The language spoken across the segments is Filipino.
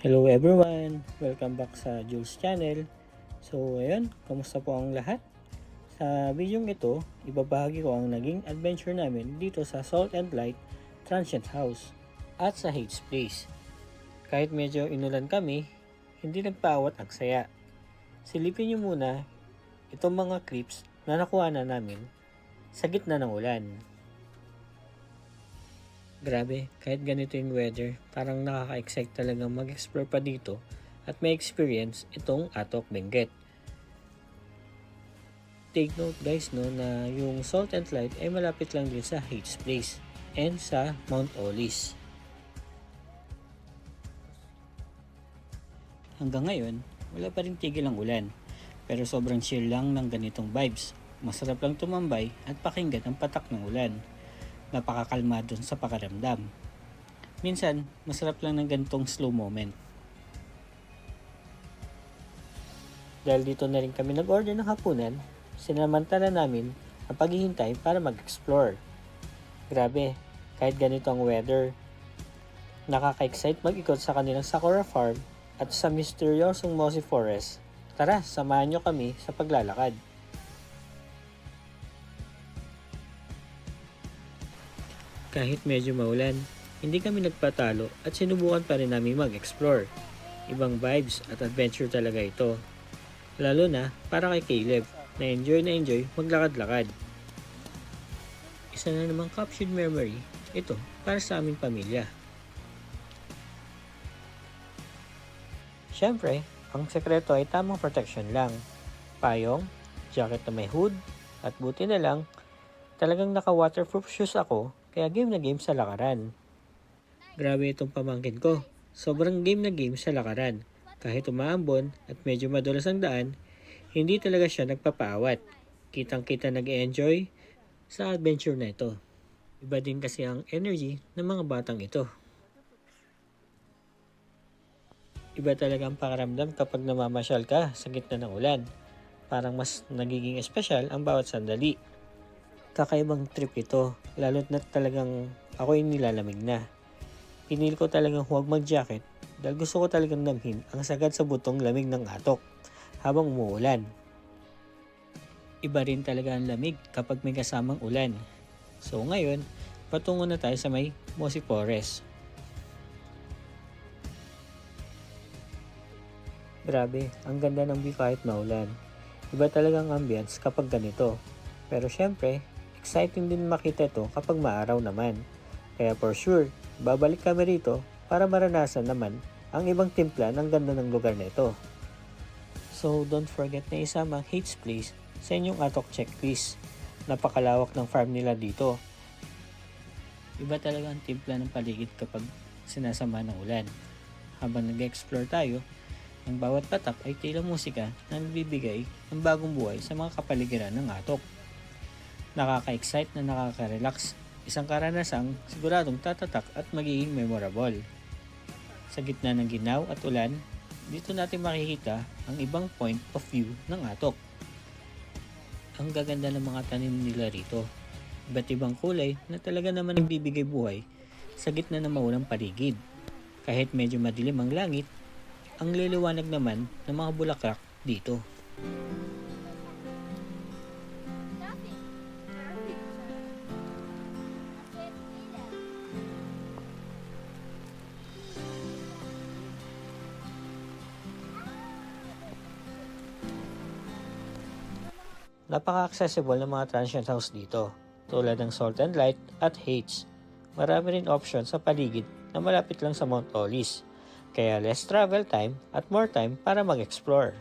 Hello everyone! Welcome back sa Jules Channel. So ayun, kamusta po ang lahat? Sa video ito, ibabahagi ko ang naging adventure namin dito sa Salt and Light Transient House at sa Hades Place. Kahit medyo inulan kami, hindi nagpaawat ang saya. Silipin niyo muna itong mga clips na nakuha na namin sa gitna ng ulan. Grabe, kahit ganito yung weather, parang nakaka-excite talagang mag-explore pa dito at may experience itong Atok Benguet. Take note guys na yung Salt and Light ay malapit lang din sa Hades Place and sa Mount Olis. Hanggang ngayon, wala pa rin tigil ang ulan, pero sobrang chill lang ng ganitong vibes. Masarap lang tumambay at pakinggan ang patak ng ulan. Napakakalmado sa pakiramdam. Minsan, masarap lang ng ganitong slow moment. Dahil dito na rin kami nag-order ng hapunan, sinamantala namin ang paghihintay para mag-explore. Grabe, kahit ganito ang weather, nakaka-excite mag-ikot sa kanilang Sakura Farm at sa misteryosong Mossy Forest. Tara, samahan nyo kami sa paglalakad. Kahit medyo maulan, hindi kami nagpatalo at sinubukan pa rin namin mag-explore. Ibang vibes at adventure talaga ito. Lalo na para kay Caleb na enjoy maglakad-lakad. Isa na namang captured memory ito para sa aming pamilya. Siyempre, ang sekreto ay tamang protection lang. Payong, jacket na may hood, at buti na lang, talagang naka-waterproof shoes ako kaya game na game sa lakaran. Grabe itong pamangkin ko. Sobrang game na game sa lakaran. Kahit umaambon at medyo madulas ang daan, hindi talaga siya nagpapaawat. Kitang-kita nag-enjoy sa adventure na ito. Iba din kasi ang energy ng mga batang ito. Iba talaga ang pakiramdam kapag namamasyal ka sa gitna ng ulan. Parang mas nagiging espesyal ang bawat sandali. Kakaibang trip ito, lalo't na talagang ako yung nilalamig na. Pinili ko talagang huwag mag-jacket dahil gusto ko talagang namhin ang sagad sa butong lamig ng atok habang umuulan. Iba rin talaga ang lamig kapag may kasamang ulan. So ngayon, patungo na tayo sa may Mossy Forest. Grabe, ang ganda ng view kahit maulan. Iba talagang ambience kapag ganito. Pero syempre, exciting din makita ito kapag maaraw naman. Kaya for sure, babalik kami rito para maranasan naman ang ibang timpla ng ganda ng lugar na ito. So don't forget na isama ang Hades Place sa inyong Atok checklist. Napakalawak ng farm nila dito. Iba talaga ang timpla ng paligid kapag sinasama ng ulan. Habang nag-explore tayo, ang bawat patak ay tila musika na nagbibigay ng bagong buhay sa mga kapaligiran ng Atok. Nakaka-excite na nakaka-relax. Isang karanasang siguradong tatatak at magiging memorable. Sa gitna ng ginaw at ulan, dito natin makikita ang ibang point of view ng Atok. Ang gaganda ng mga tanim nila rito. Iba't ibang kulay na talaga naman nagbibigay buhay sa gitna ng maulang paligid. Kahit medyo madilim ang langit, ang liliwanag naman ng mga bulaklak dito. Napaka-accessible ng mga transient house dito, tulad ng Salt and Light at Hades. Marami rin options sa paligid na malapit lang sa Mount Olis, kaya less travel time at more time para mag-explore.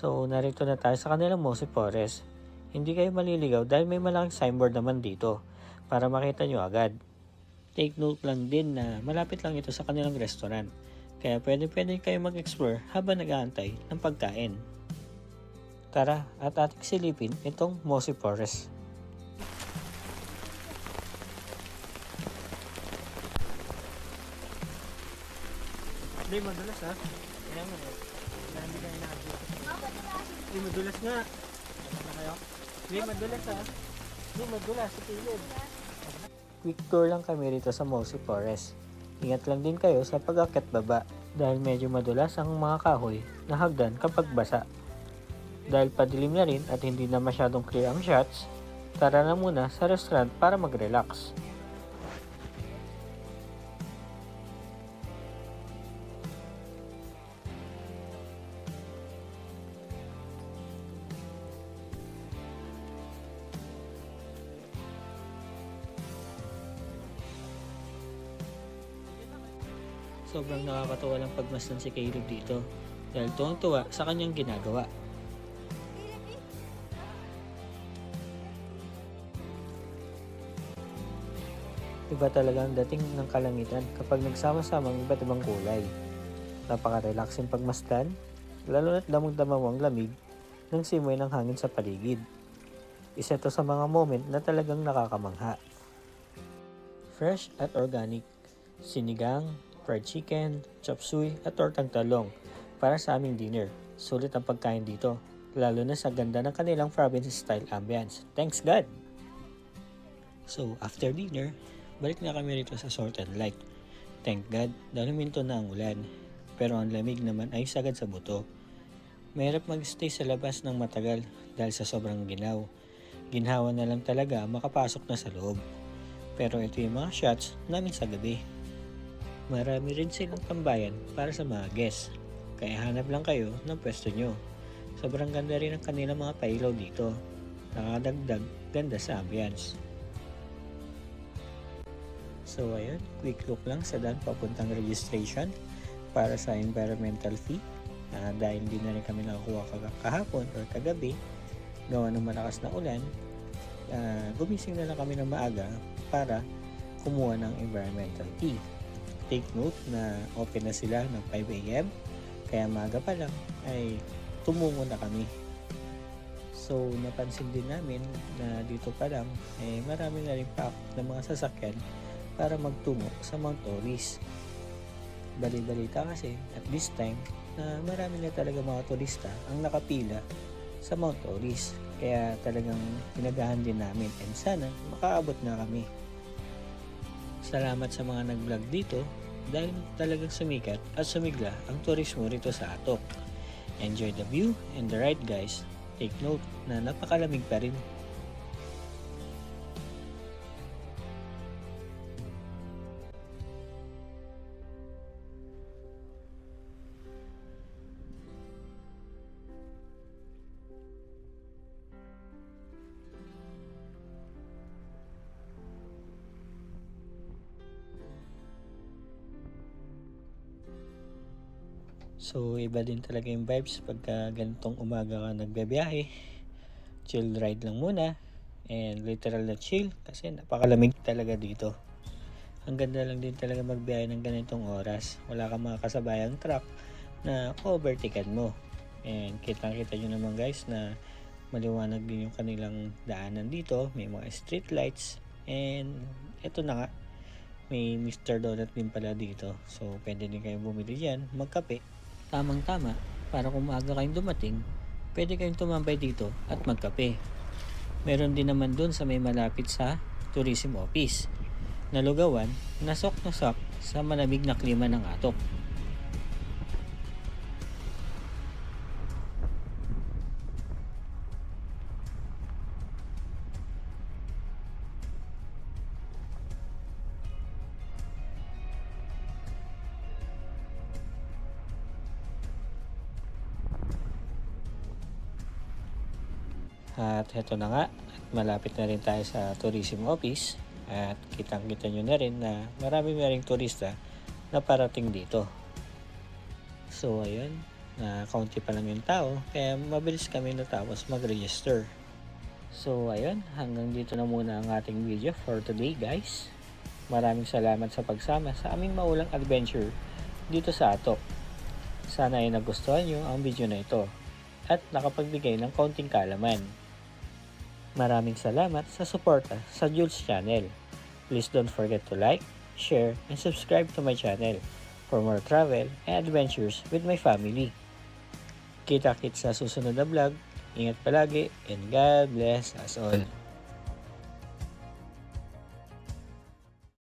So, narito na tayo sa kanilang Mosi Forest. Hindi kayo maliligaw dahil may malaking signboard naman dito para makita nyo agad. Take note lang din na malapit lang ito sa kanilang restaurant. Kaya pwede kayo mag-explore habang nag-aantay ng pagkain. Tara at ating silipin itong Mosi Forest. Hindi, madulas ha. Kaya mo eh. Kaya hindi kayo nakagit. Hindi, madulas nga. Ano na kayo? Hindi, madulas ha. Hindi, madulas sa kilid. Quick tour lang kami rito sa Mosi Forest. Ingat lang din kayo sa pag-akyat baba dahil medyo madulas ang mga kahoy na hagdan kapag basa. Dahil padilim na rin at hindi na masyadong clear ang shots, tara na muna sa restaurant para mag-relax. Sobrang nakakatawa lang pagmasdan si Caleb dito dahil tuwang-tuwa sa kanyang ginagawa. Iba talaga ang dating ng kalangitan kapag nagsama-samang iba't ibang kulay. Napaka-relaxing pagmasdan, lalo na't damang-dama mo ang lamig ng simoy ng hangin sa paligid. Isa to sa mga moment na talagang nakakamangha. Fresh at organic, sinigang, fried chicken, chop suey at tortang talong para sa aming dinner. Sulit ang pagkain dito, lalo na sa ganda ng kanilang province-style ambience. Thanks God! So, after dinner, balik na kami rito sa Salt and Light. Thank God, dahil huminto na ang ulan. Pero ang lamig naman ay sagad sa buto. Mahirap mag-stay sa labas ng matagal dahil sa sobrang ginaw. Ginhawa na lang talaga makapasok na sa loob. Pero ito yung mga shots namin sa gabi. Marami rin silang tambayan para sa mga guests. Kaya hanap lang kayo ng pwesto nyo. Sobrang ganda rin ang kanilang mga pailaw dito. Nakadagdag ganda sa ambience. So ayun, quick look lang sa daan papuntang registration para sa environmental fee. Dahil hindi na rin kami nakakuha kahapon or kagabi, gawa ng malakas na ulan, gumising na lang kami ng maaga para kumuha ng environmental fee. Take note na open na sila ng 5 AM, kaya maaga pa lang ay tumungo na kami. So napansin din namin na dito pa lang marami na rin paakot ng mga sasakyan para magtungo sa Mount Oris. Bali-balita kasi at this time na marami na talaga mga turista ang nakapila sa Mount Oris. Kaya talagang pinagahan din namin and sana makaabot na kami. Salamat sa mga nag-vlog dito dahil talagang sumikat at sumigla ang turismo rito sa Atok. Enjoy the view and the ride guys. Take note na napakalamig pa rin. So, iba din talaga yung vibes pagka ganitong umaga ka nagbebiyahe. Chill ride lang muna. And literal na chill kasi napakalamig talaga dito. Ang ganda lang din talaga magbiyahe ng ganitong oras. Wala kang mga kasabayang truck na overtaken mo. And kitang-kita nyo naman guys na maliwanag din yung kanilang daanan dito. May mga street lights. And eto na nga, may Mr. Donut din pala dito. So, pwede din kayong bumili dyan, magkape. Tamang-tama, para kung maaga kayong dumating, pwede kayong tumambay dito at magkape. Meron din naman dun sa may malapit sa tourism office na lugawan na sok sa malamig na klima ng Atok. At heto na nga, malapit na rin tayo sa tourism office at kitang-kita nyo na rin na marami na rin turista na parating dito. So ayun, na kaunti pa lang yung tao, kaya mabilis kami natapos mag-register. So ayun, hanggang dito na muna ang ating video for today guys. Maraming salamat sa pagsama sa aming maulang adventure dito sa Atok. Sana ay nagustuhan nyo ang video na ito at nakapagbigay ng kaunting kaalaman. Maraming salamat sa suporta sa Jules Channel. Please don't forget to like, share, and subscribe to my channel for more travel and adventures with my family. Kita-kits sa susunod na vlog. Ingat palagi and God bless us all.